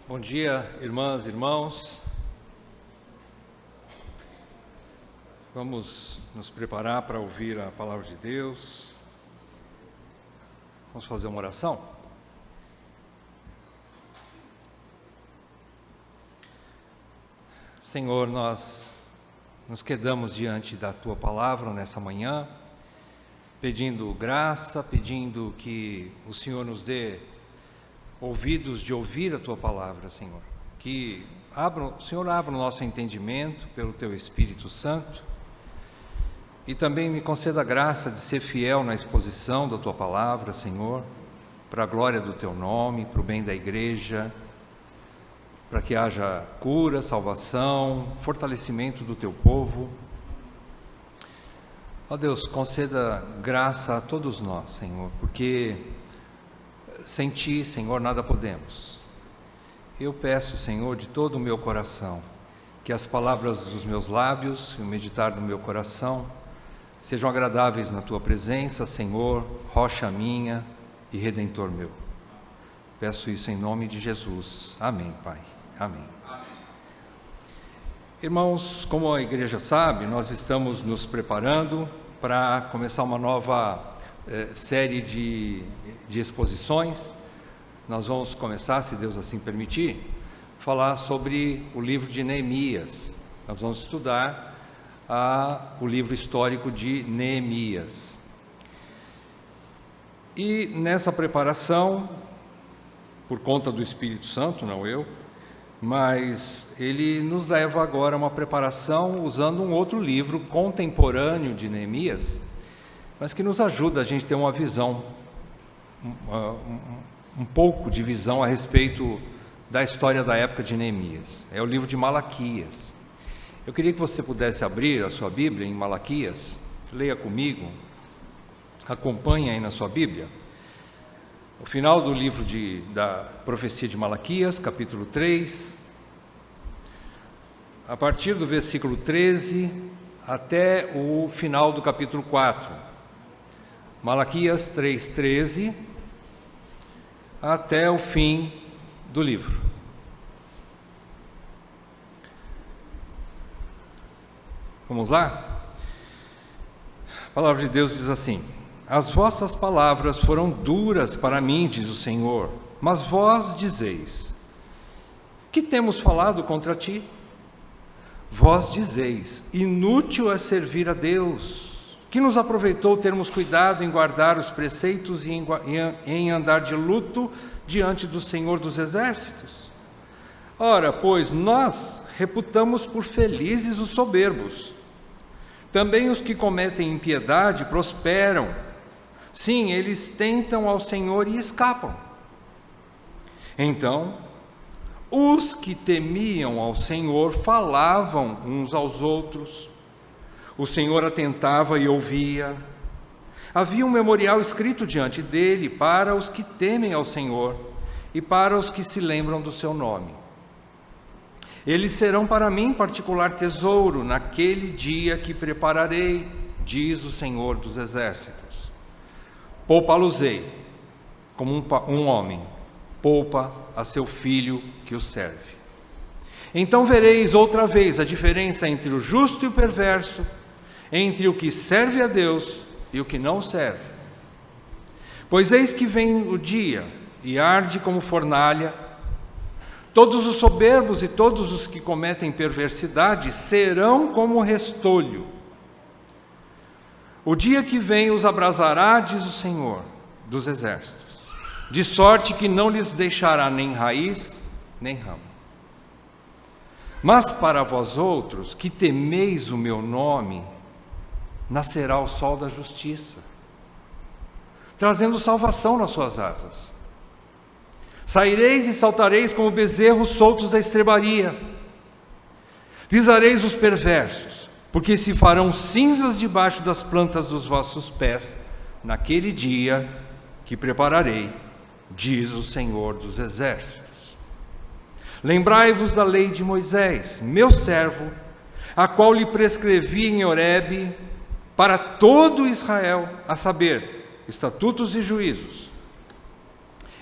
Bom dia, irmãs e irmãos. Vamos nos preparar para ouvir a palavra de Deus. Vamos fazer uma oração? Senhor, nós nos quedamos diante da Tua palavra nessa manhã, pedindo graça, pedindo que o Senhor nos dê ouvidos de ouvir a Tua palavra, Senhor. Que o Senhor abra o nosso entendimento pelo Teu Espírito Santo e também me conceda a graça de ser fiel na exposição da Tua palavra, Senhor, para a glória do Teu nome, para o bem da igreja, para que haja cura, salvação, fortalecimento do Teu povo. Ó Deus, conceda graça a todos nós, Senhor, porque sem Ti, Senhor, nada podemos. Eu peço, Senhor, de todo o meu coração, que as palavras dos meus lábios e o meditar do meu coração sejam agradáveis na Tua presença, Senhor, rocha minha e Redentor meu. Peço isso em nome de Jesus. Amém, Pai. Amém. Amém. Irmãos, como a igreja sabe, nós estamos nos preparando para começar uma nova série de exposições. Nós vamos começar, se Deus assim permitir, falar sobre o livro de Neemias. Nós vamos estudar o livro histórico de Neemias. E nessa preparação, por conta do Espírito Santo, não eu, mas ele nos leva agora a uma preparação usando um outro livro contemporâneo de Neemias, mas que nos ajuda a gente ter uma visão, um pouco de visão a respeito da história da época de Neemias. É o livro de Malaquias. Eu queria que você pudesse abrir a sua Bíblia em Malaquias, leia comigo, acompanhe aí na sua Bíblia, o final do livro da profecia de Malaquias, capítulo 3, a partir do versículo 13 até o final do capítulo 4. Malaquias 3:13 até o fim do livro. Vamos lá? A palavra de Deus diz assim: As vossas palavras foram duras para mim, diz o Senhor, mas vós dizeis: que temos falado contra ti? Vós dizeis: inútil é servir a Deus. Que nos aproveitou termos cuidado em guardar os preceitos e em andar de luto diante do Senhor dos Exércitos? Ora, pois, nós reputamos por felizes os soberbos. Também os que cometem impiedade prosperam. Sim, eles tentam ao Senhor e escapam. Então, os que temiam ao Senhor falavam uns aos outros. O Senhor atentava e ouvia. Havia um memorial escrito diante dele para os que temem ao Senhor e para os que se lembram do seu nome. Eles serão para mim particular tesouro naquele dia que prepararei, diz o Senhor dos Exércitos. Poupa-los-ei, como um homem poupa a seu filho que o serve. Então vereis outra vez a diferença entre o justo e o perverso, entre o que serve a Deus e o que não serve. Pois eis que vem o dia, e arde como fornalha. Todos os soberbos e todos os que cometem perversidade serão como restolho. O dia que vem os abrasará, diz o Senhor dos Exércitos, de sorte que não lhes deixará nem raiz, nem ramo. Mas para vós outros, que temeis o meu nome, nascerá o sol da justiça, trazendo salvação nas suas asas. Saireis e saltareis como bezerros soltos da estrebaria. Pisareis os perversos, porque se farão cinzas debaixo das plantas dos vossos pés, naquele dia que prepararei, diz o Senhor dos Exércitos. Lembrai-vos da lei de Moisés, meu servo, a qual lhe prescrevi em Horebe para todo Israel, a saber, estatutos e juízos.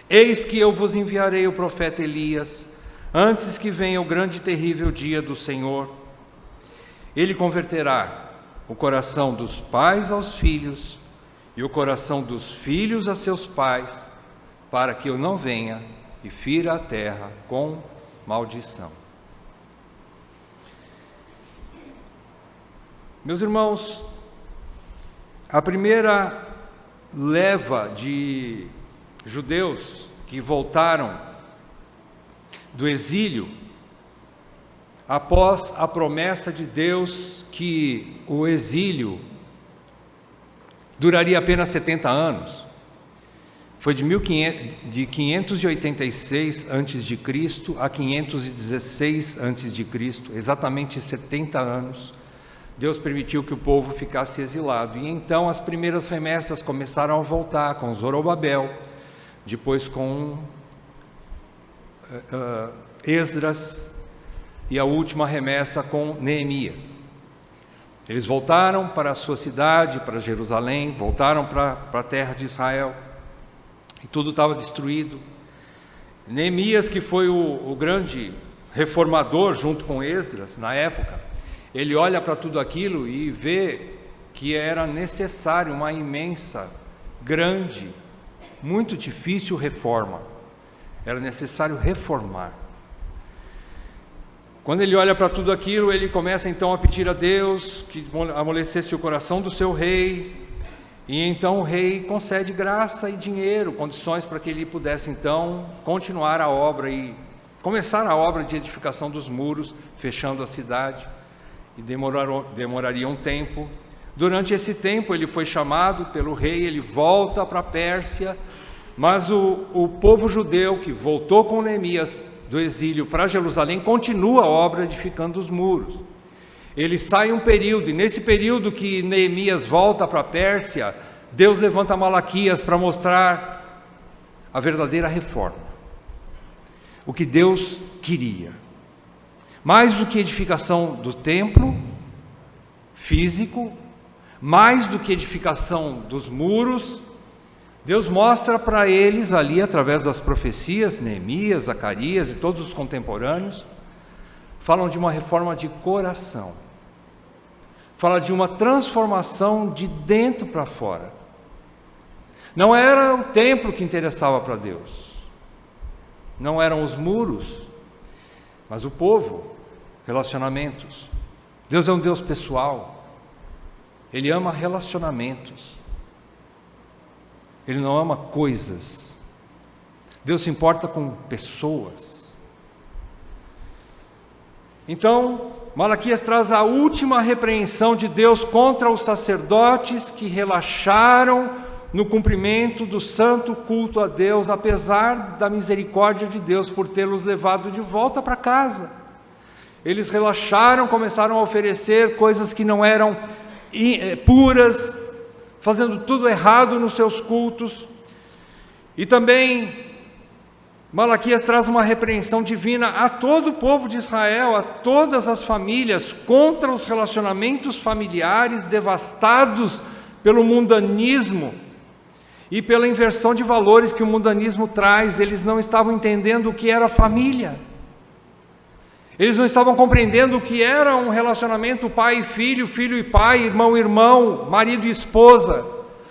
Eis que eu vos enviarei o profeta Elias, antes que venha o grande e terrível dia do Senhor. Ele converterá o coração dos pais aos filhos e o coração dos filhos a seus pais, para que eu não venha e fira a terra com maldição. Meus irmãos, a primeira leva de judeus que voltaram do exílio, após a promessa de Deus que o exílio duraria apenas 70 anos, foi de 586 a.C. a 516 a.C., exatamente 70 anos, Deus permitiu que o povo ficasse exilado. E então as primeiras remessas começaram a voltar com Zorobabel, depois com Esdras, e a última remessa com Neemias. Eles voltaram para a sua cidade, para Jerusalém, voltaram para a terra de Israel, e tudo estava destruído. Neemias, que foi o grande reformador junto com Esdras na época, ele olha para tudo aquilo e vê que era necessário uma imensa, grande, muito difícil reforma. Era necessário reformar. Quando ele olha para tudo aquilo, ele começa então a pedir a Deus que amolecesse o coração do seu rei, e então o rei concede graça e dinheiro, condições para que ele pudesse então continuar a obra e começar a obra de edificação dos muros, fechando a cidade. E demoraria um tempo. Durante esse tempo ele foi chamado pelo rei, ele volta para a Pérsia, mas o povo judeu que voltou com Neemias do exílio para Jerusalém continua a obra edificando os muros. Ele sai um período, e nesse período que Neemias volta para a Pérsia, Deus levanta Malaquias para mostrar a verdadeira reforma, o que Deus queria. Mais do que edificação do templo físico, mais do que edificação dos muros, Deus mostra para eles ali, através das profecias, Neemias, Zacarias e todos os contemporâneos, falam de uma reforma de coração, fala de uma transformação de dentro para fora. Não era o templo que interessava para Deus, não eram os muros, mas o povo, relacionamentos. Deus é um Deus pessoal, Ele ama relacionamentos, Ele não ama coisas. Deus se importa com pessoas. Então, Malaquias traz a última repreensão de Deus contra os sacerdotes que relaxaram no cumprimento do santo culto a Deus, apesar da misericórdia de Deus por tê-los levado de volta para casa. Eles relaxaram, começaram a oferecer coisas que não eram puras, fazendo tudo errado nos seus cultos. E também Malaquias traz uma repreensão divina a todo o povo de Israel, a todas as famílias, contra os relacionamentos familiares devastados pelo mundanismo e pela inversão de valores que o mundanismo traz. Eles não estavam entendendo o que era família. Eles não estavam compreendendo o que era um relacionamento pai e filho, filho e pai, irmão e irmão, marido e esposa.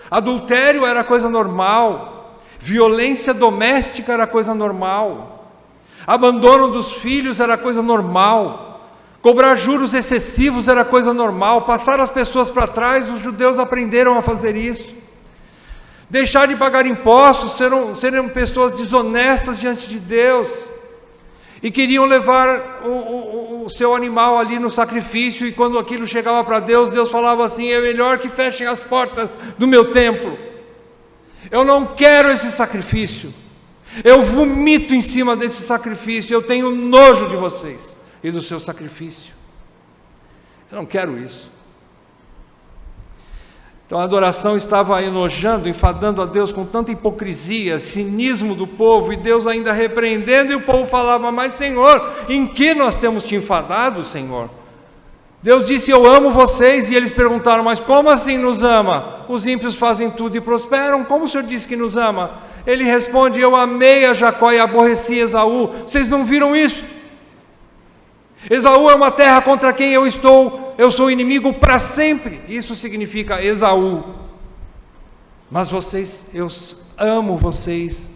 Adultério era coisa normal, violência doméstica era coisa normal, abandono dos filhos era coisa normal, cobrar juros excessivos era coisa normal, passar as pessoas para trás. Os judeus aprenderam a fazer isso. Deixar de pagar impostos, serem pessoas desonestas diante de Deus, e queriam levar o seu animal ali no sacrifício, e quando aquilo chegava para Deus, Deus falava assim: é melhor que fechem as portas do meu templo, eu não quero esse sacrifício, eu vomito em cima desse sacrifício, eu tenho nojo de vocês e do seu sacrifício, eu não quero isso. Então a adoração estava enojando, enfadando a Deus com tanta hipocrisia, cinismo do povo, e Deus ainda repreendendo, e o povo falava: mas Senhor, em que nós temos te enfadado, Senhor? Deus disse: eu amo vocês. E eles perguntaram: mas como assim nos ama? Os ímpios fazem tudo e prosperam, como o Senhor disse que nos ama? Ele responde: eu amei a Jacó e aborreci Esaú, vocês não viram isso? Esaú é uma terra contra quem eu sou inimigo para sempre. Isso significa Esaú. Mas eu amo vocês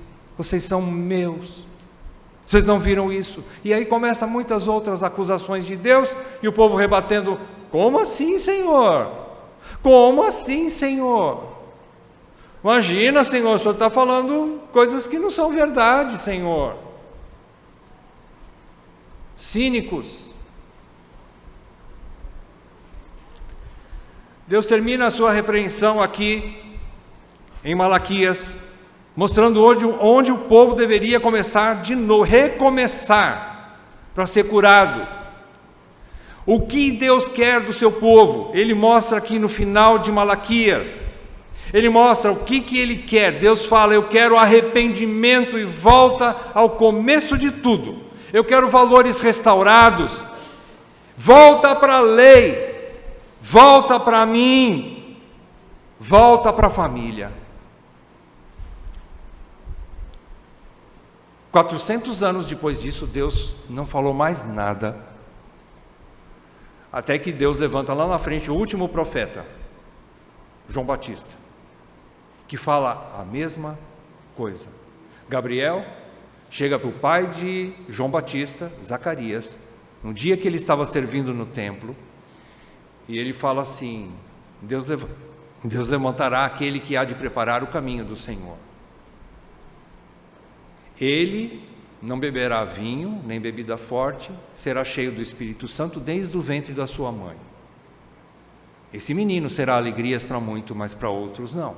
são meus. Vocês não viram isso? E aí começam muitas outras acusações de Deus, e o povo rebatendo: como assim, Senhor? Como assim, Senhor? Imagina, Senhor, o Senhor está falando coisas que não são verdade, Senhor. Cínicos. Deus termina a sua repreensão aqui em Malaquias, mostrando onde o povo deveria começar de novo, recomeçar para ser curado. O que Deus quer do seu povo? Ele mostra aqui no final de Malaquias. Ele mostra o que Ele quer. Deus fala: eu quero arrependimento e volta ao começo de tudo. Eu quero valores restaurados. Volta para a lei. Volta para mim. Volta para a família. 400 anos depois disso, Deus não falou mais nada. Até que Deus levanta lá na frente o último profeta, João Batista, que fala a mesma coisa. Gabriel chega para o pai de João Batista, Zacarias, no dia que ele estava servindo no templo, e ele fala assim: Deus levantará aquele que há de preparar o caminho do Senhor. Ele não beberá vinho, nem bebida forte, será cheio do Espírito Santo desde o ventre da sua mãe. Esse menino será alegrias para muitos, mas para outros não.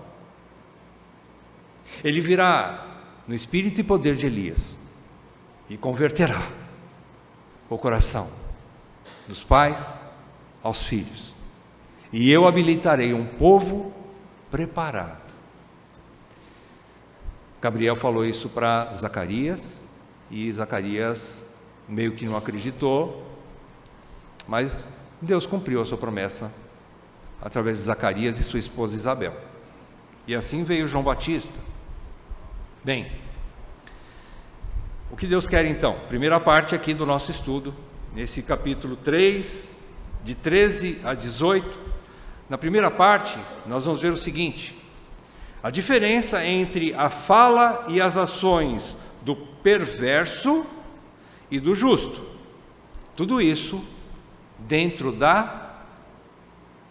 Ele virá no espírito e poder de Elias, e converterá o coração dos pais aos filhos, e eu habilitarei um povo preparado. Gabriel falou isso para Zacarias, e Zacarias meio que não acreditou, mas Deus cumpriu a sua promessa através de Zacarias e sua esposa Isabel. E assim veio João Batista. Bem, o que Deus quer então? Primeira parte aqui do nosso estudo, nesse capítulo 3, de 13 a 18. Na primeira parte, nós vamos ver o seguinte: a diferença entre a fala e as ações do perverso e do justo. Tudo isso dentro da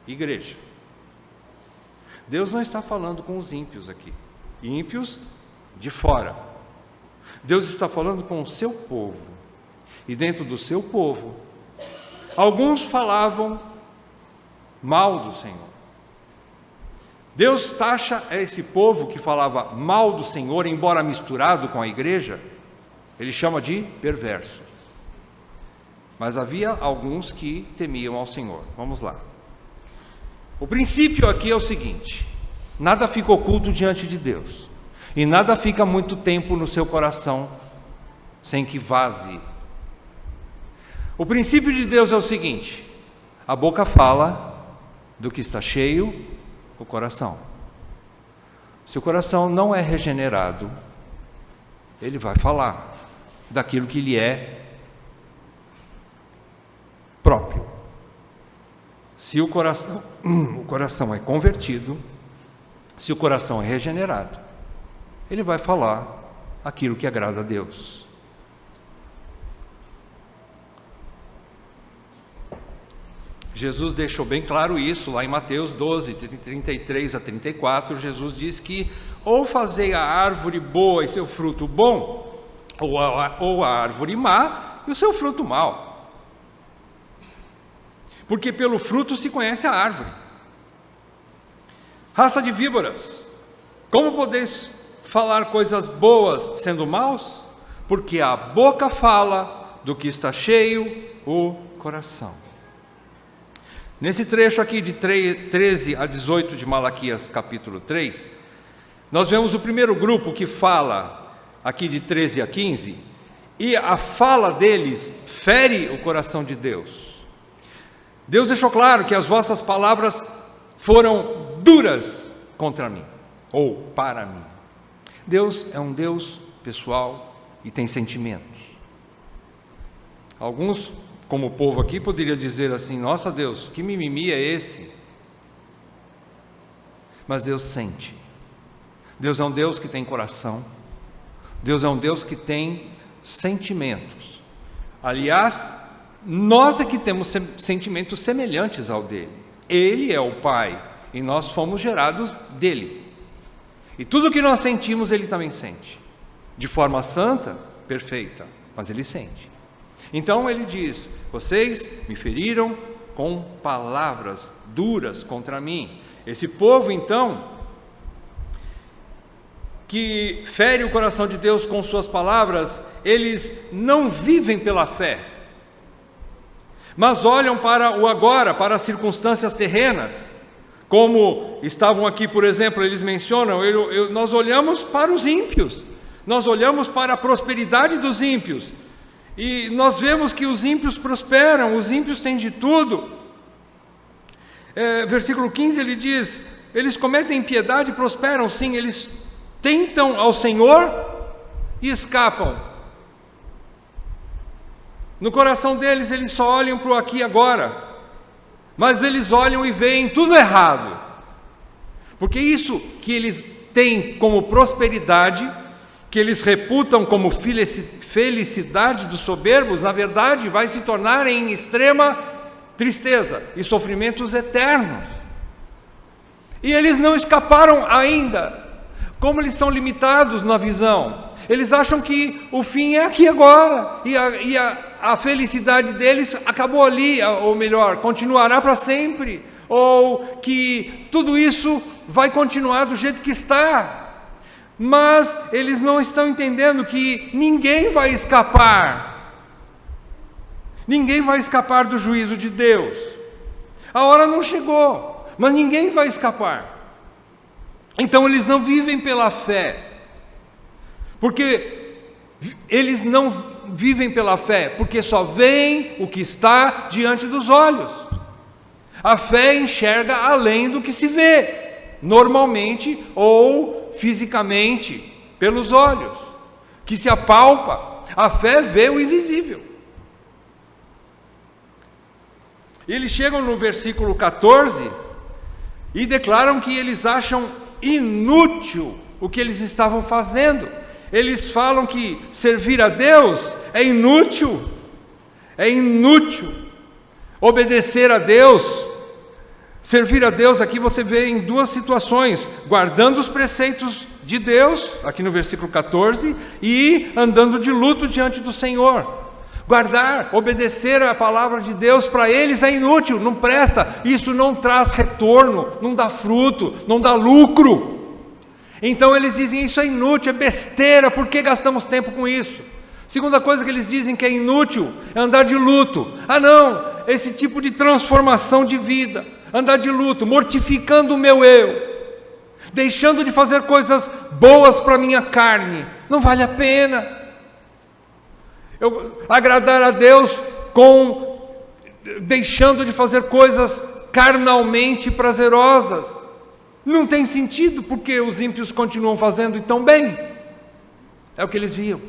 igreja. Deus não está falando com os ímpios aqui, ímpios de fora. Deus está falando com o seu povo, e dentro do seu povo, alguns falavam mal do Senhor. Deus taxa esse povo que falava mal do Senhor, embora misturado com a igreja, Ele chama de perverso. Mas havia alguns que temiam ao Senhor. Vamos lá. O princípio aqui é o seguinte: nada fica oculto diante de Deus, e nada fica muito tempo no seu coração sem que vaze. O princípio de Deus é o seguinte: a boca fala do que está cheio o coração. Se o coração não é regenerado, ele vai falar daquilo que lhe é próprio. Se o coração é convertido, se o coração é regenerado, ele vai falar aquilo que agrada a Deus. Jesus deixou bem claro isso lá em Mateus 12, 33 a 34. Jesus diz que ou fazei a árvore boa e seu fruto bom, ou a árvore má e o seu fruto mau. Porque pelo fruto se conhece a árvore. Raça de víboras, como podeis falar coisas boas sendo maus? Porque a boca fala do que está cheio o coração. Nesse trecho aqui de 13 a 18 de Malaquias capítulo 3, nós vemos o primeiro grupo que fala aqui de 13 a 15, e a fala deles fere o coração de Deus. Deus deixou claro que as vossas palavras foram duras contra mim, ou para mim. Deus é um Deus pessoal e tem sentimentos. Alguns como o povo aqui poderia dizer assim: nossa Deus, que mimimi é esse? Mas Deus sente. Deus é um Deus que tem coração. Deus é um Deus que tem sentimentos. Aliás, nós é que temos sentimentos semelhantes ao dele. Ele é o Pai e nós fomos gerados dele. E tudo que nós sentimos, ele também sente. De forma santa, perfeita, mas ele sente. Então ele diz: vocês me feriram com palavras duras contra mim. Esse povo, então, que fere o coração de Deus com suas palavras, eles não vivem pela fé, mas olham para o agora, para as circunstâncias terrenas, como estavam aqui, por exemplo, eles mencionam, nós olhamos para os ímpios, nós olhamos para a prosperidade dos ímpios, e nós vemos que os ímpios prosperam, os ímpios têm de tudo. Versículo 15 ele diz: eles cometem impiedade e prosperam, sim, eles tentam ao Senhor e escapam. No coração deles, eles só olham para o aqui e agora, mas eles olham e veem tudo errado, porque isso que eles têm como prosperidade, que eles reputam como felicidade dos soberbos, na verdade vai se tornar em extrema tristeza e sofrimentos eternos. E eles não escaparam ainda. Como eles são limitados na visão, eles acham que o fim é aqui agora, e a felicidade deles acabou ali, ou melhor, continuará para sempre, ou que tudo isso vai continuar do jeito que está. Mas eles não estão entendendo que ninguém vai escapar. Ninguém vai escapar do juízo de Deus. A hora não chegou, mas ninguém vai escapar. Então eles não vivem pela fé, porque eles não vivem pela fé, porque só veem o que está diante dos olhos. A fé enxerga além do que se vê, normalmente ou fisicamente, pelos olhos, que se apalpa. A fé vê o invisível. Eles chegam no versículo 14 e declaram que eles acham inútil o que eles estavam fazendo. Eles falam que servir a Deus é inútil, obedecer a Deus, servir a Deus. Aqui você vê em duas situações: guardando os preceitos de Deus, aqui no versículo 14, e andando de luto diante do Senhor. Guardar, obedecer a palavra de Deus para eles é inútil, não presta, isso não traz retorno, não dá fruto, não dá lucro. Então eles dizem: isso é inútil, é besteira, por que gastamos tempo com isso? Segunda coisa que eles dizem que é inútil é andar de luto. Ah não, esse tipo de transformação de vida, andar de luto, mortificando o meu eu, deixando de fazer coisas boas para a minha carne, não vale a pena. Agradar a Deus deixando de fazer coisas carnalmente prazerosas, não tem sentido, porque os ímpios continuam fazendo e tão bem. É o que eles viam.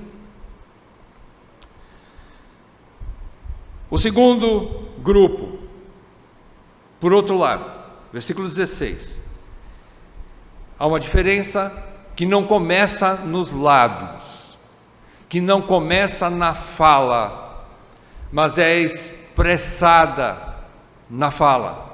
O segundo grupo, por outro lado, versículo 16, há uma diferença que não começa nos lábios, que não começa na fala, mas é expressada na fala,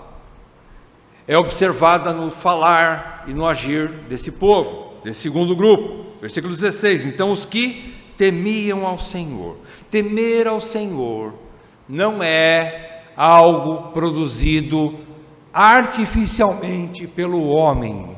é observada no falar e no agir desse povo, desse segundo grupo. Versículo 16: então os que temiam ao Senhor. Temer ao Senhor não é algo produzido artificialmente pelo homem,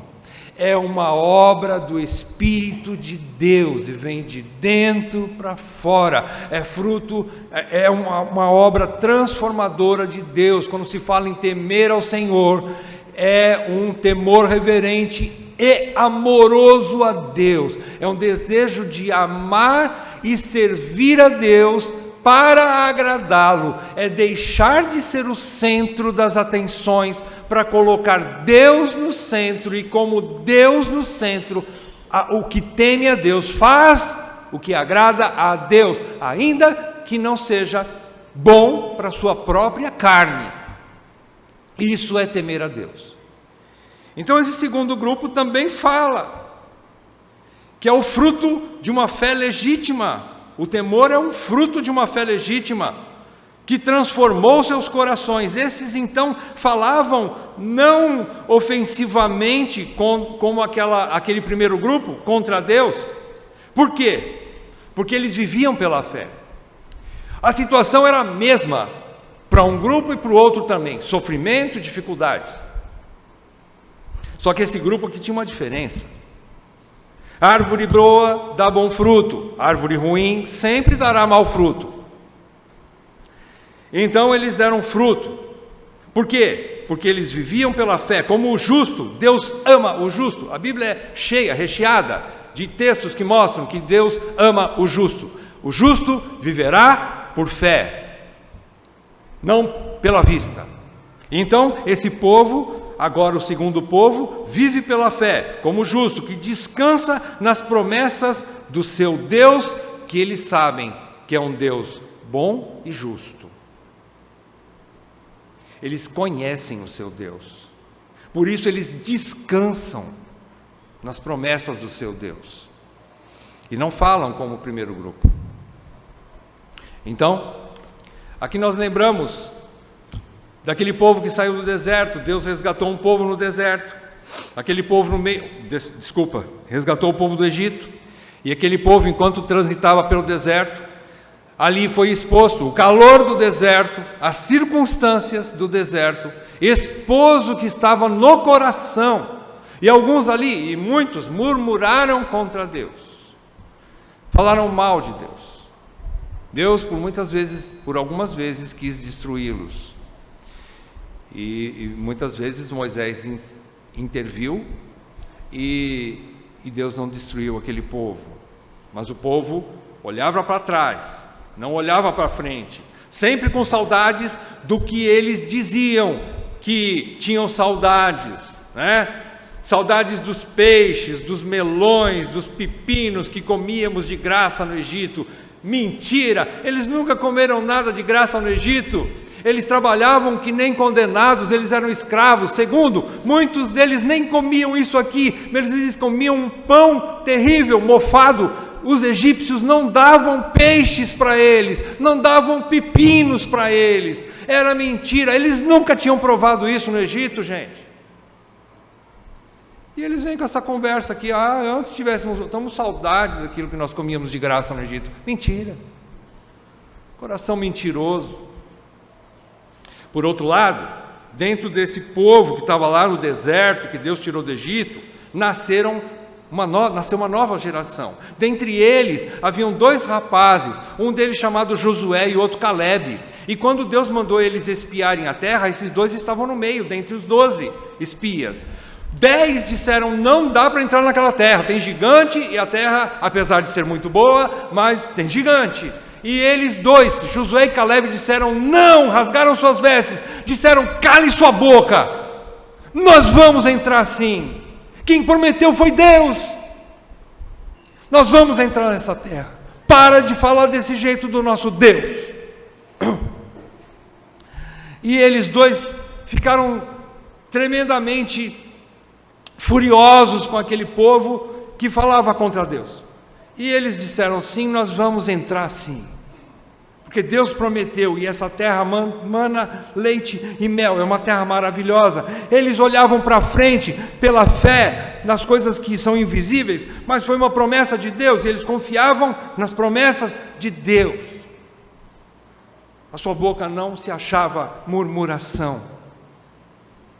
é uma obra do Espírito de Deus e vem de dentro para fora, é fruto, é uma obra transformadora de Deus. Quando se fala em temer ao Senhor, é um temor reverente e amoroso a Deus, é um desejo de amar e servir a Deus para agradá-lo, é deixar de ser o centro das atenções para colocar Deus no centro, e como Deus no centro, o que teme a Deus faz o que agrada a Deus, ainda que não seja bom para a sua própria carne. Isso é temer a Deus. Então esse segundo grupo também fala que é o fruto de uma fé legítima. O temor é um fruto de uma fé legítima, que transformou seus corações. Esses então falavam não ofensivamente como aquele primeiro grupo, contra Deus. Por quê? Porque eles viviam pela fé. A situação era a mesma para um grupo e para o outro também, sofrimento e dificuldades. Só que esse grupo aqui tinha uma diferença. Árvore boa dá bom fruto, árvore ruim sempre dará mau fruto. Então eles deram fruto. Por quê? Porque eles viviam pela fé, como o justo. Deus ama o justo. A Bíblia é cheia, recheada de textos que mostram que Deus ama o justo. O justo viverá por fé, não pela vista. Então esse povo, agora o segundo povo, vive pela fé, como justo, que descansa nas promessas do seu Deus, que eles sabem que é um Deus bom e justo. Eles conhecem o seu Deus, por isso eles descansam nas promessas do seu Deus, e não falam como o primeiro grupo. Então, aqui nós lembramos daquele povo que saiu do deserto. Deus resgatou um povo no deserto, aquele povo resgatou o povo do Egito, e aquele povo, enquanto transitava pelo deserto, ali foi exposto o calor do deserto, as circunstâncias do deserto, expôs o que estava no coração, e alguns ali, e muitos, murmuraram contra Deus, falaram mal de Deus. Deus, por algumas vezes, quis destruí-los, e muitas vezes Moisés interviu, e Deus não destruiu aquele povo, mas o povo olhava para trás, não olhava para frente, sempre com saudades do que eles diziam que tinham saudades, né? Saudades dos peixes, dos melões, dos pepinos que comíamos de graça no Egito. Mentira, eles nunca comeram nada de graça no Egito. Eles trabalhavam que nem condenados, eles eram escravos. Segundo, muitos deles nem comiam isso aqui, mas eles comiam um pão terrível, mofado. Os egípcios não davam peixes para eles, não davam pepinos para eles. Era mentira, eles nunca tinham provado isso no Egito, gente. E eles vêm com essa conversa aqui, antes estamos saudade daquilo que nós comíamos de graça no Egito. Mentira, coração mentiroso. Por outro lado, dentro desse povo que estava lá no deserto, que Deus tirou do Egito, nasceu uma nova geração. Dentre eles, haviam 2 rapazes, um deles chamado Josué e outro Calebe. E quando Deus mandou eles espiarem a terra, esses 2 estavam no meio, dentre os 12 espias. 10 disseram, não dá para entrar naquela terra, tem gigante, e a terra, apesar de ser muito boa, mas tem gigante. E eles 2, Josué e Calebe, disseram não, rasgaram suas vestes, disseram, cale sua boca, nós vamos entrar sim, quem prometeu foi Deus, nós vamos entrar nessa terra, para de falar desse jeito do nosso Deus. E eles 2 ficaram tremendamente furiosos com aquele povo que falava contra Deus. E eles disseram, sim, nós vamos entrar sim, porque Deus prometeu, e essa terra mana leite e mel, é uma terra maravilhosa. Eles olhavam para frente, pela fé, nas coisas que são invisíveis, mas foi uma promessa de Deus, e eles confiavam nas promessas de Deus. A sua boca não se achava murmuração,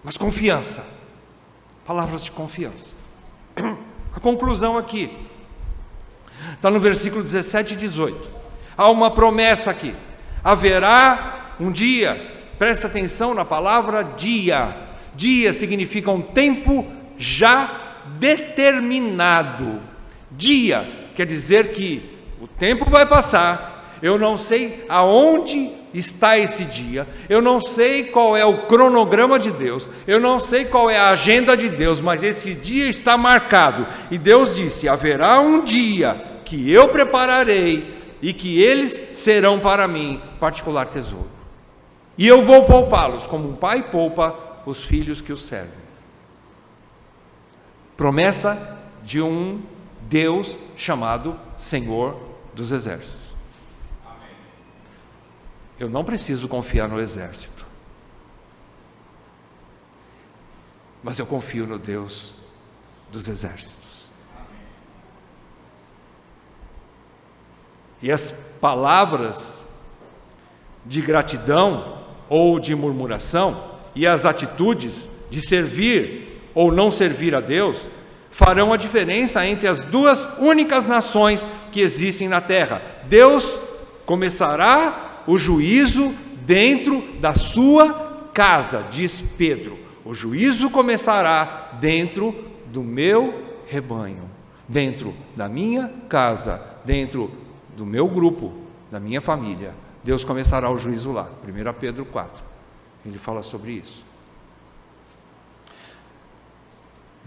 mas confiança, palavras de confiança. A conclusão aqui está no versículo 17 e 18. Há uma promessa aqui. Haverá um dia, presta atenção na palavra dia. Dia significa um tempo já determinado. Dia quer dizer que o tempo vai passar. Eu não sei aonde está esse dia, eu não sei qual é o cronograma de Deus, eu não sei qual é a agenda de Deus, mas esse dia está marcado. E Deus disse, haverá um dia que eu prepararei e que eles serão para mim particular tesouro. E eu vou poupá-los, como um pai poupa os filhos que o servem. Promessa de um Deus chamado Senhor dos Exércitos. Eu não preciso confiar no exército, mas eu confio no Deus dos exércitos. E as palavras de gratidão ou de murmuração e as atitudes de servir ou não servir a Deus farão a diferença entre as duas únicas nações que existem na terra. Deus começará o juízo dentro da sua casa, diz Pedro. O juízo começará dentro do meu rebanho, dentro da minha casa, dentro do meu grupo, da minha família. Deus começará o juízo lá. 1 Pedro 4, ele fala sobre isso.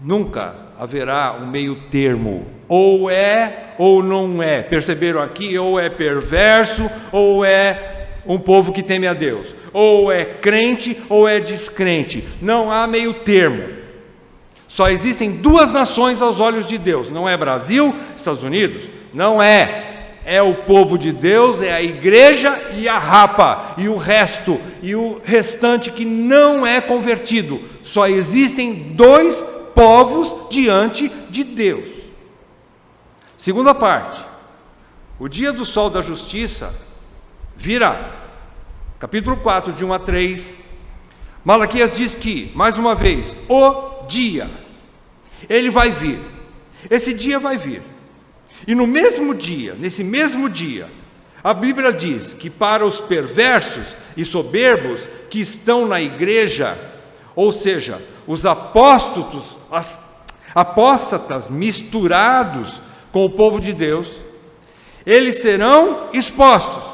Nunca haverá um meio termo, ou é ou não é. Perceberam aqui? Ou é perverso, ou é um povo que teme a Deus, ou é crente, ou é descrente. Não há meio termo. Só existem duas nações aos olhos de Deus. Não é Brasil, Estados Unidos, não é. É o povo de Deus, é a igreja e a rapa, e o resto, e o restante que não é convertido. Só existem dois povos diante de Deus. Segunda parte, o dia do sol da justiça virá. Capítulo 4, de 1 a 3, Malaquias diz que, mais uma vez, o dia, ele vai vir. Esse dia vai vir. E no mesmo dia, nesse mesmo dia, a Bíblia diz que para os perversos e soberbos que estão na igreja, ou seja, os apóstatas misturados com o povo de Deus, eles serão expostos.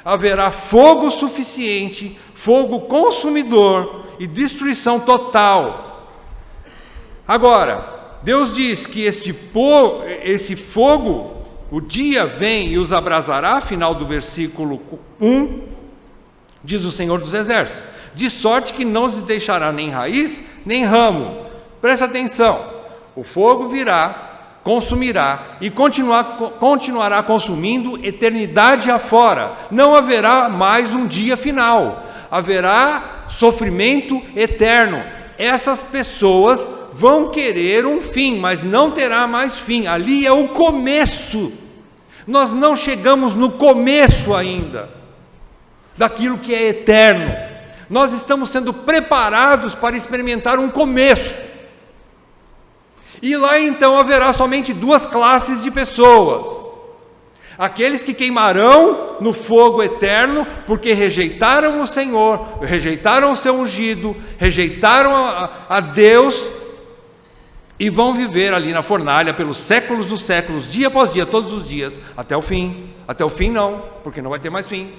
Haverá fogo suficiente, fogo consumidor e destruição total. Agora, Deus diz que esse fogo, o dia vem e os abrasará, final do versículo 1, diz o Senhor dos Exércitos, de sorte que não lhes deixará nem raiz, nem ramo. Presta atenção, o fogo virá, consumirá e continuará consumindo eternidade afora. Não haverá mais um dia final, haverá sofrimento eterno. Essas pessoas vão querer um fim, mas não terá mais fim. Ali é o começo. Nós não chegamos no começo ainda daquilo que é eterno. Nós estamos sendo preparados para experimentar um começo. E lá então haverá somente duas classes de pessoas: aqueles que queimarão no fogo eterno, porque rejeitaram o Senhor, rejeitaram o seu ungido, rejeitaram a Deus, e vão viver ali na fornalha pelos séculos dos séculos, dia após dia, todos os dias, até o fim. Até o fim não, porque não vai ter mais fim.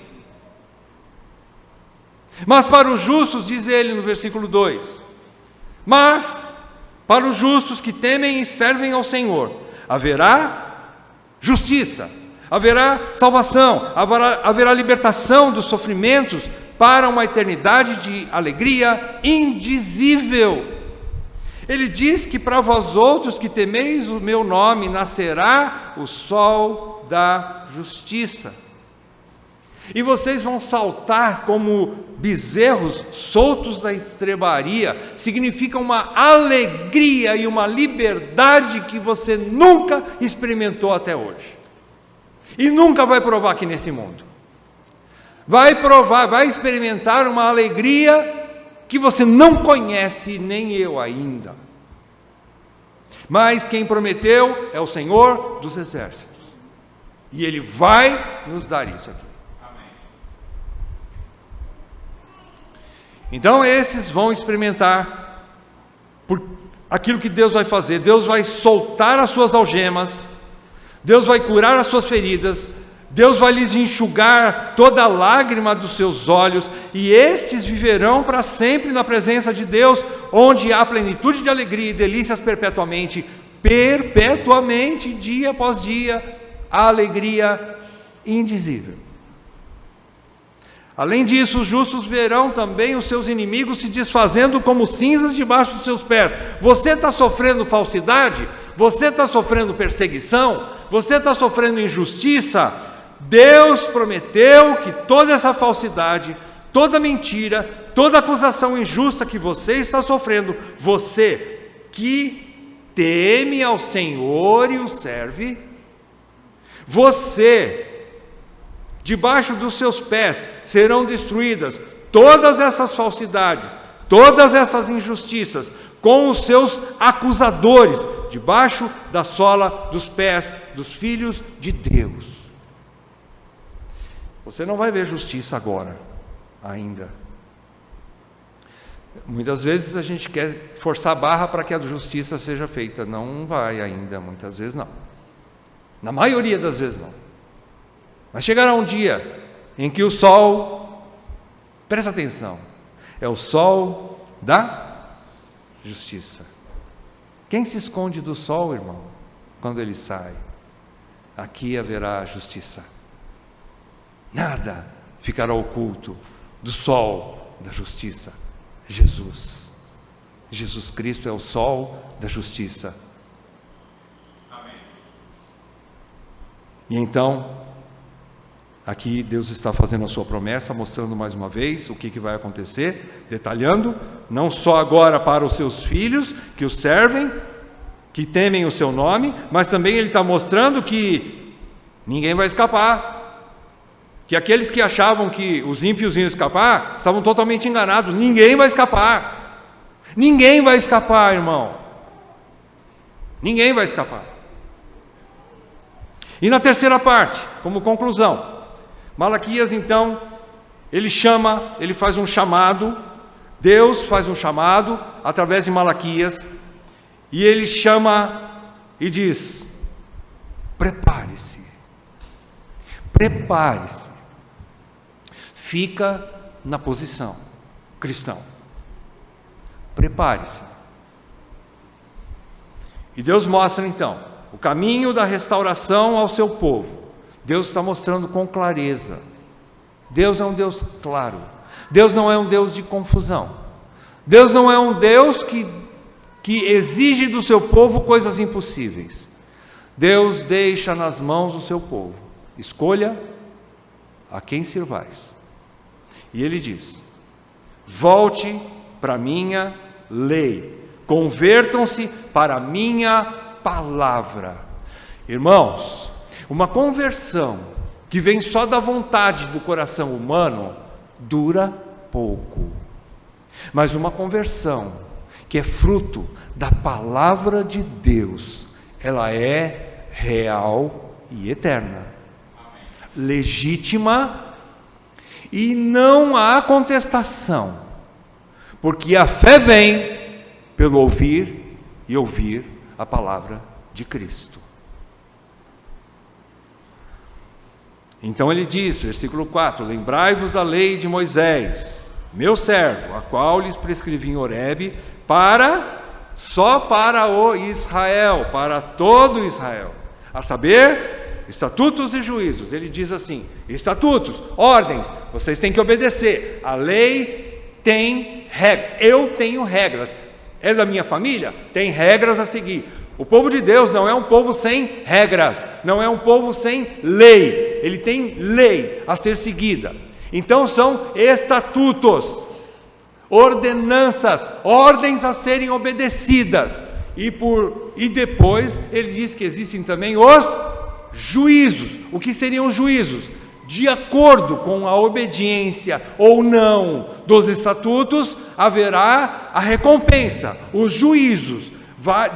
Mas para os justos, diz ele no versículo 2, mas para os justos que temem e servem ao Senhor, haverá justiça, haverá salvação, haverá libertação dos sofrimentos para uma eternidade de alegria indizível. Ele diz que para vós outros que temeis o meu nome, nascerá o sol da justiça. E vocês vão saltar como bezerros soltos da estrebaria. Significa uma alegria e uma liberdade que você nunca experimentou até hoje. E nunca vai provar aqui nesse mundo. Vai experimentar uma alegria que você não conhece, nem eu ainda. Mas quem prometeu é o Senhor dos Exércitos. E Ele vai nos dar isso aqui. Amém. Então esses vão experimentar por aquilo que Deus vai fazer. Deus vai soltar as suas algemas, Deus vai curar as suas feridas, Deus vai lhes enxugar toda a lágrima dos seus olhos, e estes viverão para sempre na presença de Deus, onde há plenitude de alegria e delícias perpetuamente, dia após dia, a alegria indizível. Além disso, os justos verão também os seus inimigos se desfazendo como cinzas debaixo dos seus pés. Você está sofrendo falsidade? Você está sofrendo perseguição? Você está sofrendo injustiça? Deus prometeu que toda essa falsidade, toda mentira, toda acusação injusta que você está sofrendo, você que teme ao Senhor e o serve, você, debaixo dos seus pés serão destruídas todas essas falsidades, todas essas injustiças, com os seus acusadores, debaixo da sola dos pés dos filhos de Deus. Você não vai ver justiça agora, ainda. Muitas vezes a gente quer forçar a barra para que a justiça seja feita. Não vai ainda, muitas vezes não. Na maioria das vezes não. Mas chegará um dia em que o sol, presta atenção, é o sol da justiça. Quem se esconde do sol, irmão, quando ele sai? Aqui haverá justiça. Nada ficará oculto do sol da justiça. Jesus. Jesus Cristo é o sol da justiça. Amém. E então, aqui Deus está fazendo a sua promessa, mostrando mais uma vez o que vai acontecer, detalhando, não só agora para os seus filhos, que o servem, que temem o seu nome, mas também Ele está mostrando que ninguém vai escapar, que aqueles que achavam que os ímpios iam escapar, estavam totalmente enganados. Ninguém vai escapar, ninguém vai escapar, irmão, ninguém vai escapar. E na terceira parte, como conclusão, Malaquias então, ele faz um chamado, Deus faz um chamado através de Malaquias, e ele chama e diz: prepare-se, prepare-se, fica na posição, cristão, prepare-se. E Deus mostra então o caminho da restauração ao seu povo. Deus está mostrando com clareza. Deus é um Deus claro. Deus não é um Deus de confusão. Deus não é um Deus que exige do seu povo coisas impossíveis. Deus deixa nas mãos do seu povo. Escolha a quem sirvais. E Ele diz: volte para a minha lei, convertam-se para a minha palavra. Irmãos, uma conversão que vem só da vontade do coração humano dura pouco, mas uma conversão que é fruto da palavra de Deus, ela é real e eterna, legítima, e não há contestação, porque a fé vem pelo ouvir e ouvir a palavra de Cristo. Então ele diz, versículo 4: lembrai-vos da lei de Moisés, meu servo, a qual lhes prescrevi em Horebe, só para o Israel, para todo Israel, a saber, estatutos e juízos. Ele diz assim: estatutos, ordens, vocês têm que obedecer. A lei tem regras, eu tenho regras. É da minha família? Tem regras a seguir. O povo de Deus não é um povo sem regras, não é um povo sem lei, ele tem lei a ser seguida. Então são estatutos, ordenanças, ordens a serem obedecidas. E depois ele diz que existem também os juízos. O que seriam os juízos? De acordo com a obediência ou não dos estatutos, haverá a recompensa, os juízos.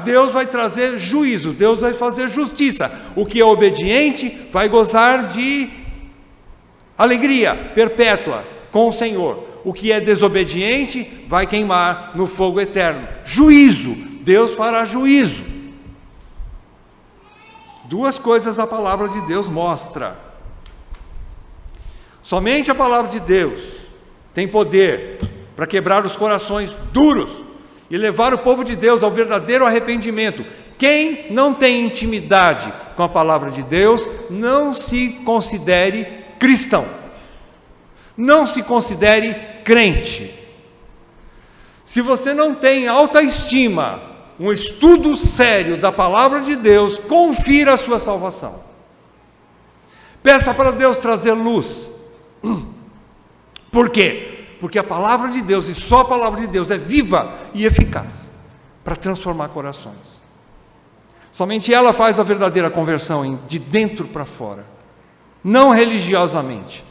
Deus vai trazer juízo, Deus vai fazer justiça. O que é obediente vai gozar de alegria perpétua com o Senhor. O que é desobediente vai queimar no fogo eterno. Juízo, Deus fará juízo. Duas coisas a palavra de Deus mostra. Somente a palavra de Deus tem poder para quebrar os corações duros e levar o povo de Deus ao verdadeiro arrependimento. Quem não tem intimidade com a palavra de Deus, não se considere cristão. Não se considere crente. Se você não tem alta estima, um estudo sério da palavra de Deus, confira a sua salvação. Peça para Deus trazer luz. Por quê? Porque a palavra de Deus, e só a palavra de Deus, é viva e eficaz para transformar corações. Somente ela faz a verdadeira conversão de dentro para fora. Não religiosamente,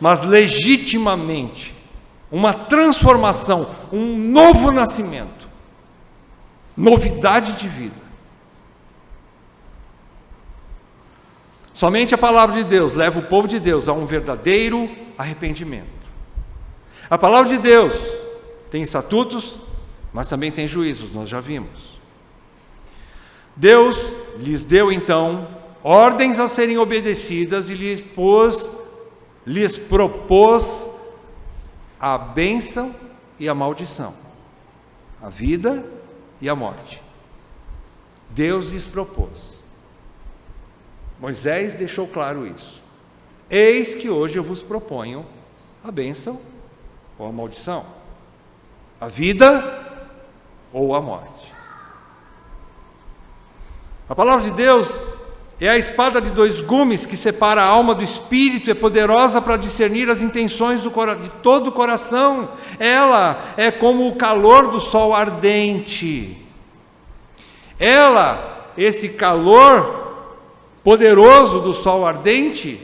mas legitimamente. Uma transformação, um novo nascimento. Novidade de vida. Somente a palavra de Deus leva o povo de Deus a um verdadeiro arrependimento. A palavra de Deus tem estatutos, mas também tem juízos, nós já vimos. Deus lhes deu então ordens a serem obedecidas e lhes propôs a bênção e a maldição, a vida e a morte. Deus lhes propôs. Moisés deixou claro isso. Eis que hoje eu vos proponho a bênção ou a maldição, a vida ou a morte. A palavra de Deus é a espada de dois gumes que separa a alma do espírito, é poderosa para discernir as intenções de todo o coração. Ela é como o calor do sol ardente. Esse calor poderoso do sol ardente,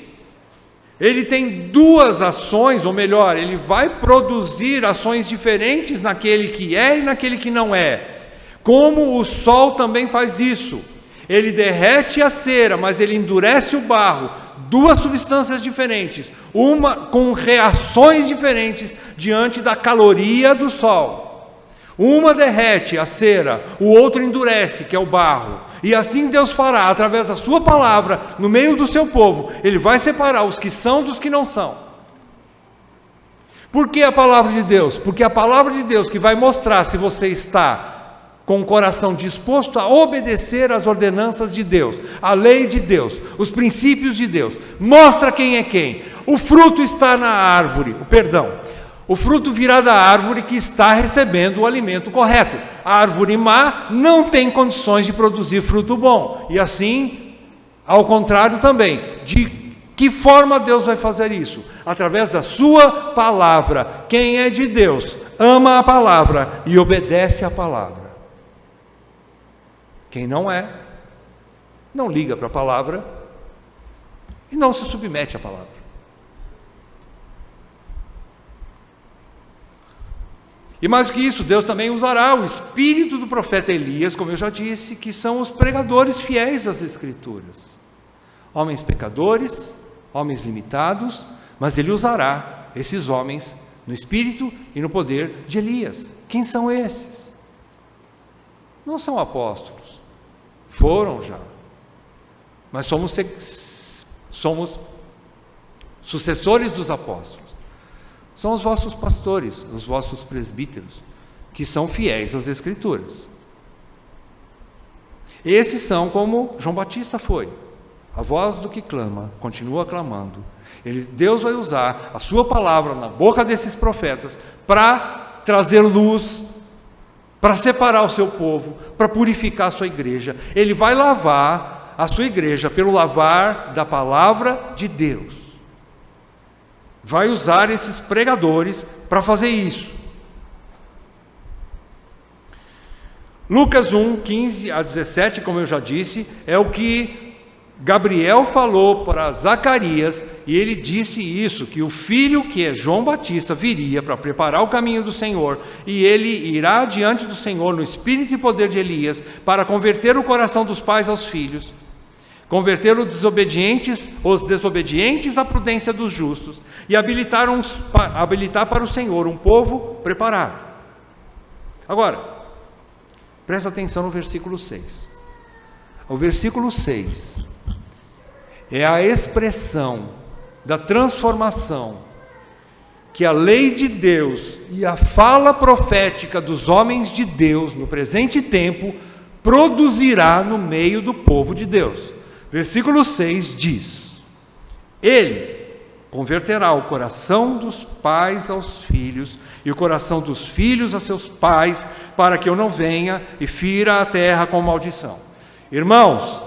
ele tem duas ações, ou melhor, ele vai produzir ações diferentes naquele que é e naquele que não é. Como o sol também faz isso. Ele derrete a cera, mas ele endurece o barro. Duas substâncias diferentes, uma com reações diferentes diante da caloria do sol. Uma derrete a cera, o outro endurece, que é o barro. E assim Deus fará, através da sua palavra, no meio do seu povo. Ele vai separar os que são dos que não são. Por que a palavra de Deus? Porque a palavra de Deus que vai mostrar se você está com o coração disposto a obedecer às ordenanças de Deus, a lei de Deus, os princípios de Deus. Mostra quem é quem. O fruto está na árvore, o fruto virá da árvore que está recebendo o alimento correto. A árvore má não tem condições de produzir fruto bom. E assim, ao contrário também, de que forma Deus vai fazer isso? Através da sua palavra. Quem é de Deus, ama a palavra e obedece à palavra. Quem não é, não liga para a palavra e não se submete à palavra. E mais do que isso, Deus também usará o espírito do profeta Elias, como eu já disse, que são os pregadores fiéis às Escrituras. Homens pecadores, homens limitados, mas Ele usará esses homens no espírito e no poder de Elias. Quem são esses? Não são apóstolos. Foram já, mas somos sucessores dos apóstolos. São os vossos pastores, os vossos presbíteros, que são fiéis às Escrituras. Esses são como João Batista foi, a voz do que clama, continua clamando. Deus vai usar a sua palavra na boca desses profetas para trazer luz, para separar o seu povo, para purificar a sua igreja. Ele vai lavar a sua igreja pelo lavar da palavra de Deus. Vai usar esses pregadores para fazer isso. Lucas 1, 15 a 17, como eu já disse, é o que Gabriel falou para Zacarias, e ele disse isso, que o filho que é João Batista viria para preparar o caminho do Senhor, e ele irá diante do Senhor no espírito e poder de Elias, para converter o coração dos pais aos filhos, converter os desobedientes à prudência dos justos, e habilitar para o Senhor um povo preparado. Agora, presta atenção no versículo 6. O versículo 6 é a expressão da transformação que a lei de Deus e a fala profética dos homens de Deus no presente tempo produzirá no meio do povo de Deus. Versículo 6 diz: Ele converterá o coração dos pais aos filhos e o coração dos filhos a seus pais, para que eu não venha e fira a terra com maldição. Irmãos,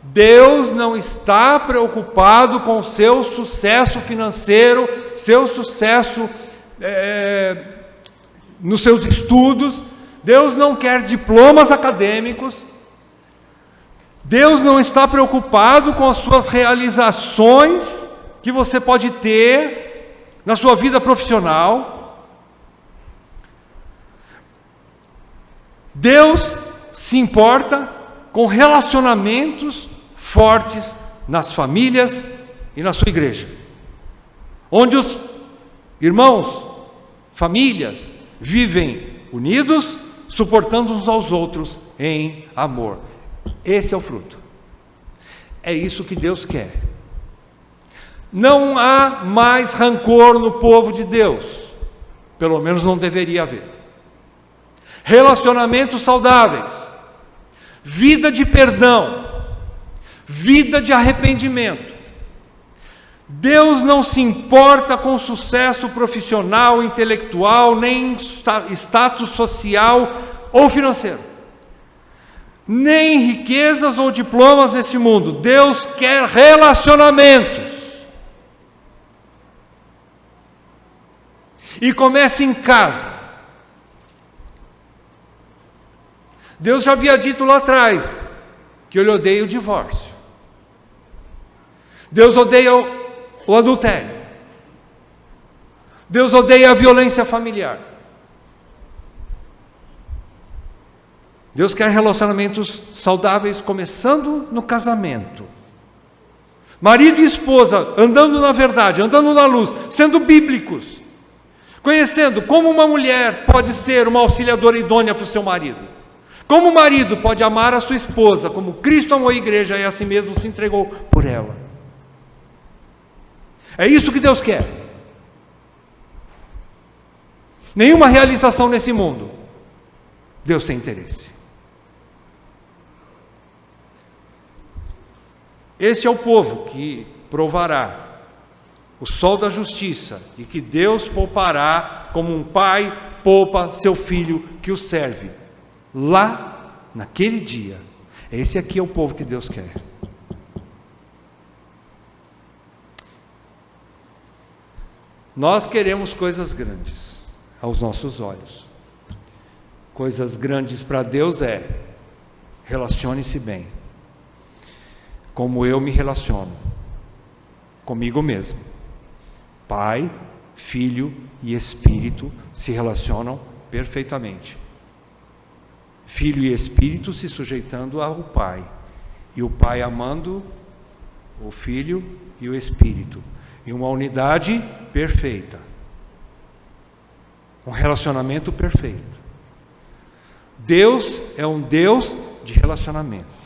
Deus não está preocupado com o seu sucesso financeiro, seu sucesso nos seus estudos. Deus não quer diplomas acadêmicos. Deus não está preocupado com as suas realizações que você pode ter na sua vida profissional. Deus se importa com relacionamentos fortes nas famílias e na sua igreja, onde os irmãos, famílias, vivem unidos, suportando uns aos outros em amor. Esse é o fruto. É isso que Deus quer. Não há mais rancor no povo de Deus, pelo menos não deveria haver. Relacionamentos saudáveis, vida de perdão, vida de arrependimento. Deus não se importa com sucesso profissional, intelectual, nem status social ou financeiro, nem riquezas ou diplomas nesse mundo. Deus quer relacionamentos. E começa em casa. Deus já havia dito lá atrás que Ele odeia o divórcio. Deus odeia o adultério. Deus odeia a violência familiar. Deus quer relacionamentos saudáveis, começando no casamento. Marido e esposa andando na verdade, andando na luz, sendo bíblicos, conhecendo como uma mulher pode ser uma auxiliadora idônea para o seu marido, como o marido pode amar a sua esposa, como Cristo amou a igreja e a si mesmo se entregou por ela. É isso que Deus quer. Nenhuma realização nesse mundo, Deus tem interesse. Este é o povo que provará o sol da justiça e que Deus poupará como um pai poupa seu filho que o serve. Lá, naquele dia, esse aqui é o povo que Deus quer. Nós queremos coisas grandes aos nossos olhos. Coisas grandes para Deus é: relacione-se bem, como eu me relaciono comigo mesmo. Pai, Filho e Espírito se relacionam perfeitamente. Filho e Espírito se sujeitando ao Pai, e o Pai amando o Filho e o Espírito, em uma unidade perfeita, um relacionamento perfeito. Deus é um Deus de relacionamento.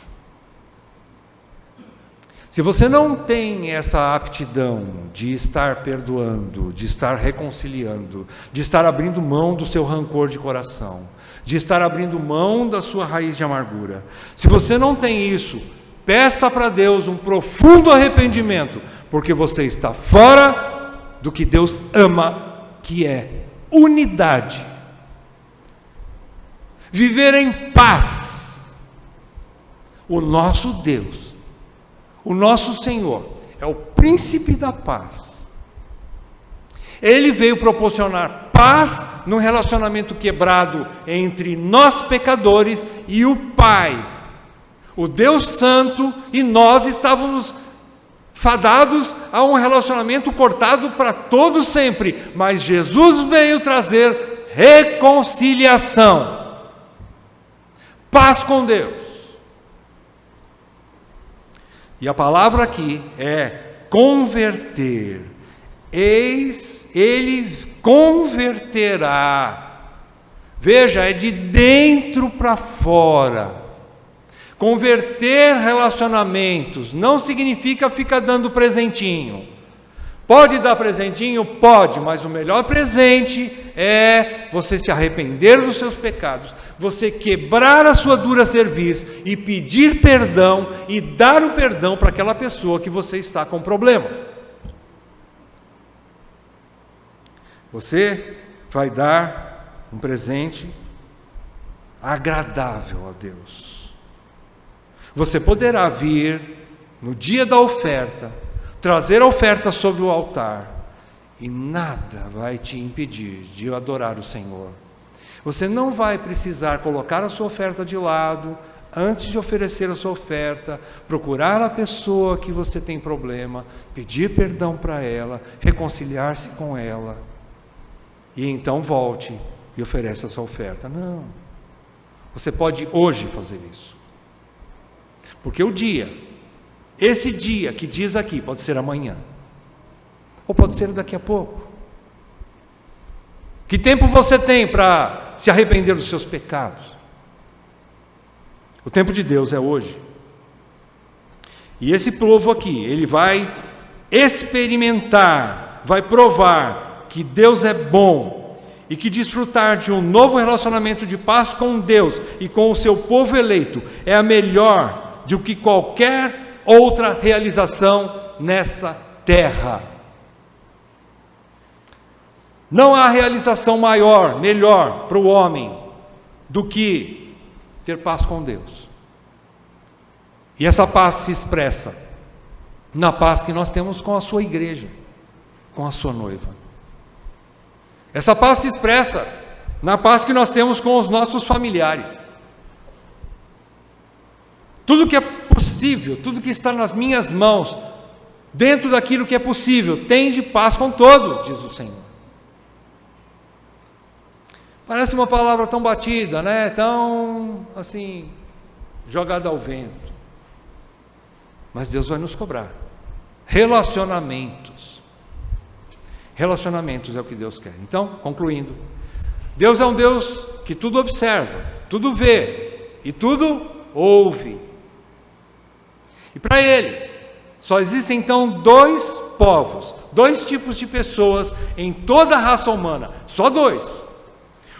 Se você não tem essa aptidão de estar perdoando, de estar reconciliando, de estar abrindo mão do seu rancor de coração, de estar abrindo mão da sua raiz de amargura, se você não tem isso, peça para Deus um profundo arrependimento, porque você está fora do que Deus ama, que é unidade. Viver em paz. O nosso Deus, o nosso Senhor, é o príncipe da paz. Ele veio proporcionar paz num relacionamento quebrado entre nós pecadores e o Pai, o Deus Santo, e nós estávamos fadados a um relacionamento cortado para todo sempre, mas Jesus veio trazer reconciliação, paz com Deus. E a palavra aqui é converter. Eis, Ele converterá. Veja, é de dentro para fora. Converter relacionamentos não significa ficar dando presentinho. Pode dar presentinho? Pode, mas o melhor presente é você se arrepender dos seus pecados, você quebrar a sua dura cerviz e pedir perdão e dar o perdão para aquela pessoa que você está com problema. Você vai dar um presente agradável a Deus. Você poderá vir no dia da oferta, trazer a oferta sobre o altar, e nada vai te impedir de adorar o Senhor. Você não vai precisar colocar a sua oferta de lado, antes de oferecer a sua oferta, procurar a pessoa que você tem problema, pedir perdão para ela, reconciliar-se com ela, e então volte e ofereça a sua oferta. Não. Você pode hoje fazer isso. Porque esse dia que diz aqui, pode ser amanhã, ou pode ser daqui a pouco. Que tempo você tem para se arrepender dos seus pecados? O tempo de Deus é hoje. E esse povo aqui, ele vai experimentar, vai provar que Deus é bom e que desfrutar de um novo relacionamento de paz com Deus e com o seu povo eleito é a melhor do que qualquer outra realização nesta terra. Não há realização maior, melhor para o homem do que ter paz com Deus. E essa paz se expressa na paz que nós temos com a sua igreja, com a sua noiva. Essa paz se expressa na paz que nós temos com os nossos familiares. Tudo que é possível, tudo que está nas minhas mãos, dentro daquilo que é possível, tem de paz com todos, diz o Senhor. Parece uma palavra tão batida, né? Tão, assim, jogada ao vento. Mas Deus vai nos cobrar. Relacionamentos. Relacionamentos é o que Deus quer. Então, concluindo, Deus é um Deus que tudo observa, tudo vê e tudo ouve. E para Ele, só existem então dois povos, dois tipos de pessoas em toda a raça humana, só dois.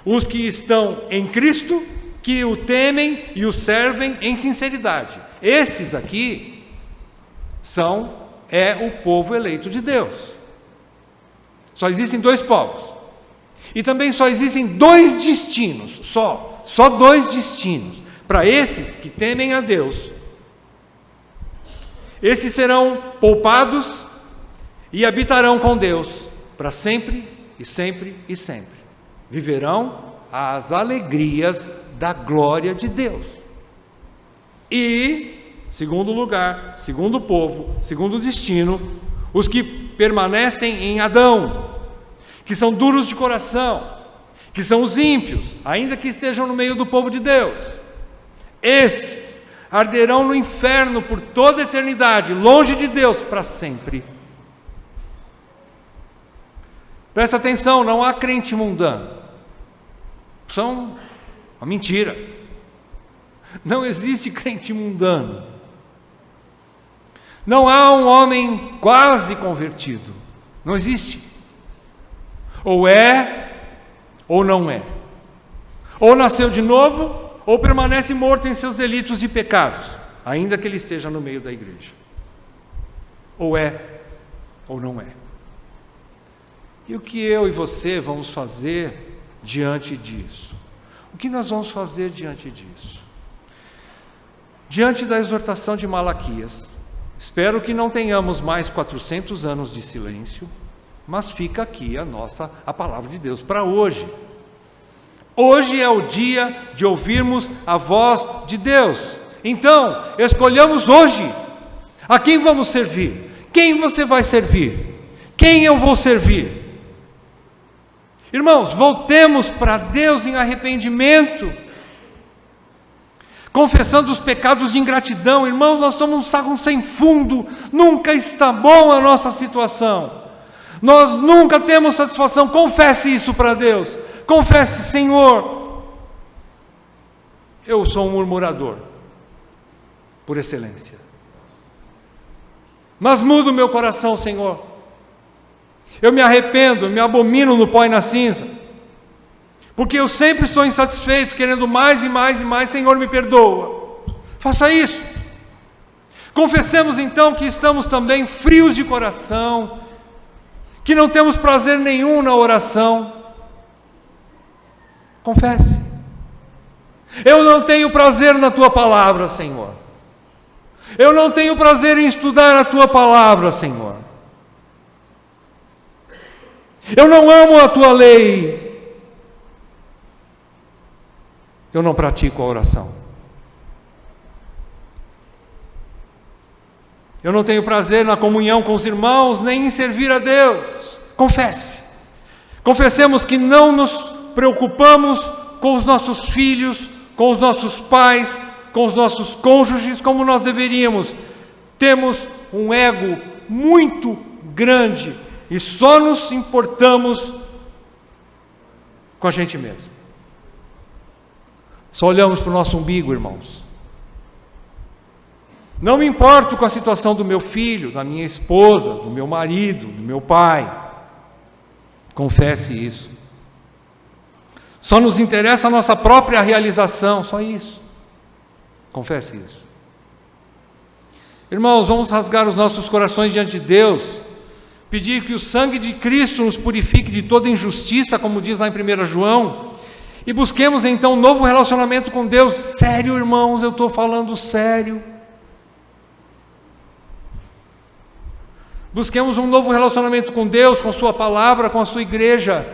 Os que estão em Cristo, que o temem e o servem em sinceridade. Estes aqui é o povo eleito de Deus. Só existem dois povos. E também só existem dois destinos, só dois destinos, para esses que temem a Deus. Esses serão poupados e habitarão com Deus para sempre e sempre e sempre. Viverão as alegrias da glória de Deus. E, segundo lugar, segundo povo, segundo destino, os que permanecem em Adão, que são duros de coração, que são os ímpios, ainda que estejam no meio do povo de Deus. Esses arderão no inferno por toda a eternidade, longe de Deus para sempre. Presta atenção, não há crente mundano. São uma mentira. Não existe crente mundano. Não há um homem quase convertido. Não existe. Ou é, ou não é. Ou nasceu de novo, ou permanece morto em seus delitos e pecados, ainda que ele esteja no meio da igreja. Ou é, ou não é. E o que eu e você vamos fazer diante disso? O que nós vamos fazer diante disso? Diante da exortação de Malaquias, espero que não tenhamos mais 400 anos de silêncio, mas fica aqui a palavra de Deus para hoje. Hoje é o dia de ouvirmos a voz de Deus. Então, escolhamos hoje a quem vamos servir. Quem você vai servir? Quem eu vou servir? Irmãos, voltemos para Deus em arrependimento, confessando os pecados de ingratidão. Irmãos, nós somos um saco sem fundo, nunca está bom a nossa situação, nós nunca temos satisfação. Confesse isso para Deus, confesse: Senhor, eu sou um murmurador por excelência, mas muda o meu coração, Senhor, Eu me arrependo, me abomino no pó e na cinza, porque eu sempre estou insatisfeito, querendo mais e mais e mais. Senhor, me perdoa. Faça isso. Confessemos então que estamos também frios de coração, que não temos prazer nenhum na oração. Confesse. Eu não tenho prazer na tua palavra, Senhor. Eu não tenho prazer em estudar a tua palavra, Senhor. Eu não amo a tua lei. Eu não pratico a oração. Eu não tenho prazer na comunhão com os irmãos, nem em servir a Deus. Confesse. Confessemos que não nos preocupamos com os nossos filhos, com os nossos pais, com os nossos cônjuges, como nós deveríamos. Temos um ego muito grande e só nos importamos com a gente mesmo. Só olhamos para o nosso umbigo, irmãos. Não me importo com a situação do meu filho, da minha esposa, do meu marido, do meu pai. Confesse isso. Só nos interessa a nossa própria realização, só isso. Confesse isso. Irmãos, vamos rasgar os nossos corações diante de Deus, pedir que o sangue de Cristo nos purifique de toda injustiça, como diz lá em 1 João, e busquemos então um novo relacionamento com Deus. Sério, irmãos, eu estou falando sério. Busquemos um novo relacionamento com Deus, com sua palavra, com a sua igreja.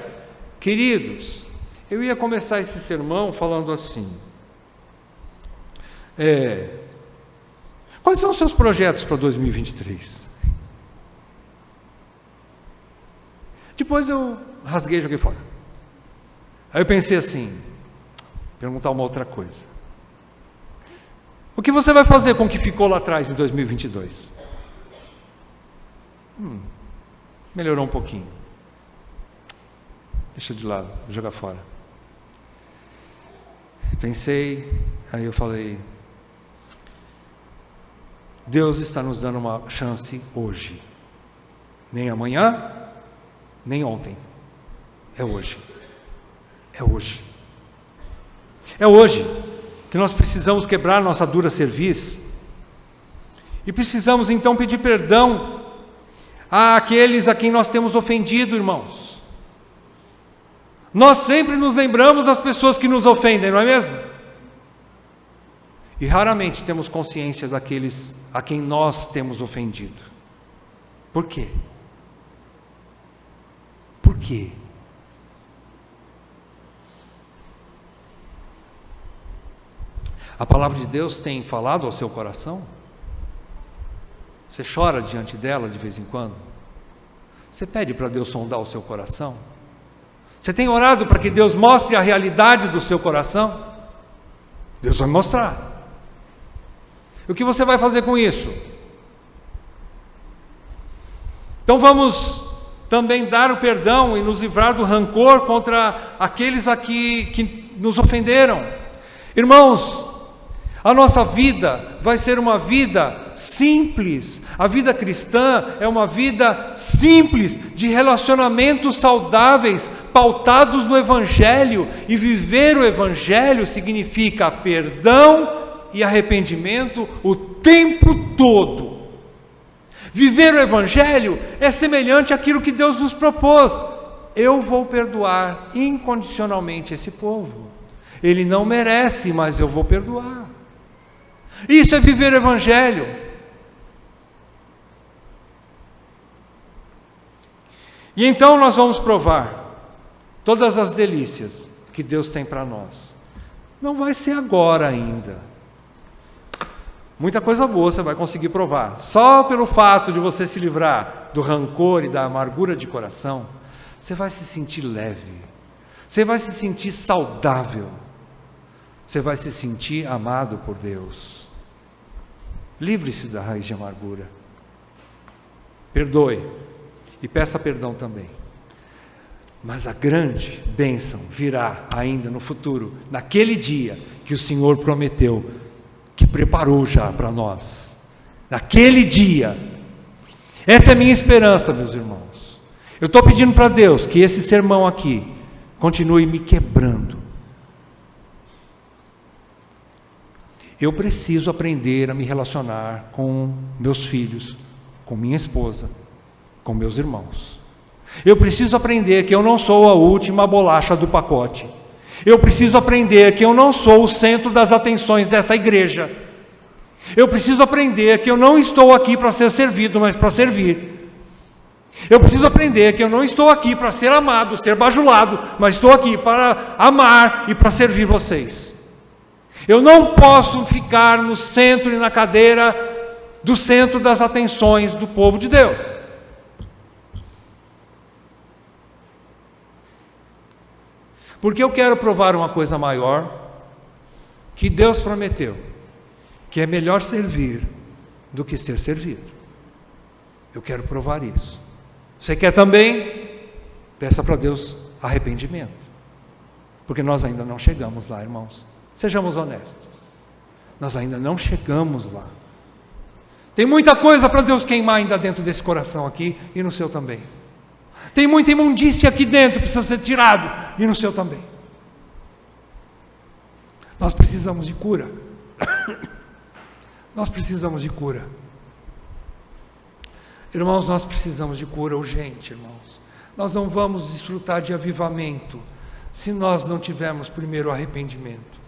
Queridos, eu ia começar esse sermão falando assim: quais são os seus projetos para 2023? Depois eu rasguei e joguei fora. Aí eu pensei assim, perguntar uma outra coisa. O que você vai fazer com o que ficou lá atrás em 2022? Melhorou um pouquinho. Deixa de lado, vou jogar fora. Pensei, aí eu falei: Deus está nos dando uma chance hoje. Nem amanhã, nem ontem. É hoje. É hoje. É hoje que nós precisamos quebrar nossa dura cerviz. E precisamos então pedir perdão àqueles a quem nós temos ofendido, irmãos. Nós sempre nos lembramos das pessoas que nos ofendem, não é mesmo? E raramente temos consciência daqueles a quem nós temos ofendido. Por quê? Por quê? A palavra de Deus tem falado ao seu coração? Você chora diante dela de vez em quando? Você pede para Deus sondar o seu coração? Você tem orado para que Deus mostre a realidade do seu coração? Deus vai mostrar. O que você vai fazer com isso? Então vamos também dar o perdão e nos livrar do rancor contra aqueles aqui que nos ofenderam. Irmãos, a nossa vida vai ser uma vida simples. A vida cristã é uma vida simples, de relacionamentos saudáveis, pautados no Evangelho. E viver o Evangelho significa perdão e arrependimento o tempo todo. Viver o Evangelho é semelhante àquilo que Deus nos propôs. Eu vou perdoar incondicionalmente esse povo. Ele não merece, mas eu vou perdoar. Isso é viver o Evangelho. E então nós vamos provar todas as delícias que Deus tem para nós. Não vai ser agora ainda. Muita coisa boa você vai conseguir provar. Só pelo fato de você se livrar do rancor e da amargura de coração, você vai se sentir leve. Você vai se sentir saudável. Você vai se sentir amado por Deus. Livre-se da raiz de amargura. Perdoe. E peça perdão também. Mas a grande bênção virá ainda no futuro, naquele dia que o Senhor prometeu, que preparou já para nós. Naquele dia. Essa é a minha esperança, meus irmãos. Eu estou pedindo para Deus que esse sermão aqui continue me quebrando. Eu preciso aprender a me relacionar com meus filhos, com minha esposa, com meus irmãos. Eu preciso aprender que eu não sou a última bolacha do pacote. Eu preciso aprender que eu não sou o centro das atenções dessa igreja. Eu preciso aprender que eu não estou aqui para ser servido, mas para servir. Eu preciso aprender que eu não estou aqui para ser amado, ser bajulado, mas estou aqui para amar e para servir vocês. Eu não posso ficar no centro e na cadeira do centro das atenções do povo de Deus. Porque eu quero provar uma coisa maior que Deus prometeu, que é melhor servir do que ser servido. Eu quero provar isso. Você quer também? Peça para Deus arrependimento, porque nós ainda não chegamos lá, irmãos. Sejamos honestos, nós ainda não chegamos lá. Tem muita coisa para Deus queimar ainda dentro desse coração aqui e no seu também. Tem muita imundícia aqui dentro que precisa ser tirado e no seu também. Nós precisamos de cura. Nós precisamos de cura. Irmãos, nós precisamos de cura urgente, irmãos. Nós não vamos desfrutar de avivamento se nós não tivermos primeiro arrependimento.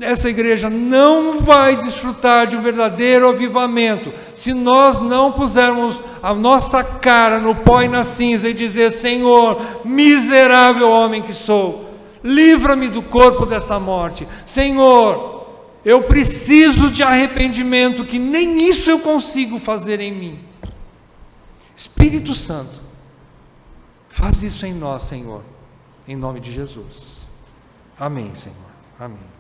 Essa igreja não vai desfrutar de um verdadeiro avivamento se nós não pusermos a nossa cara no pó e na cinza e dizer: Senhor, miserável homem que sou, livra-me do corpo dessa morte. Senhor, eu preciso de arrependimento, que nem isso eu consigo fazer em mim. Espírito Santo, faz isso em nós, Senhor, em nome de Jesus. Amém, Senhor. Amém.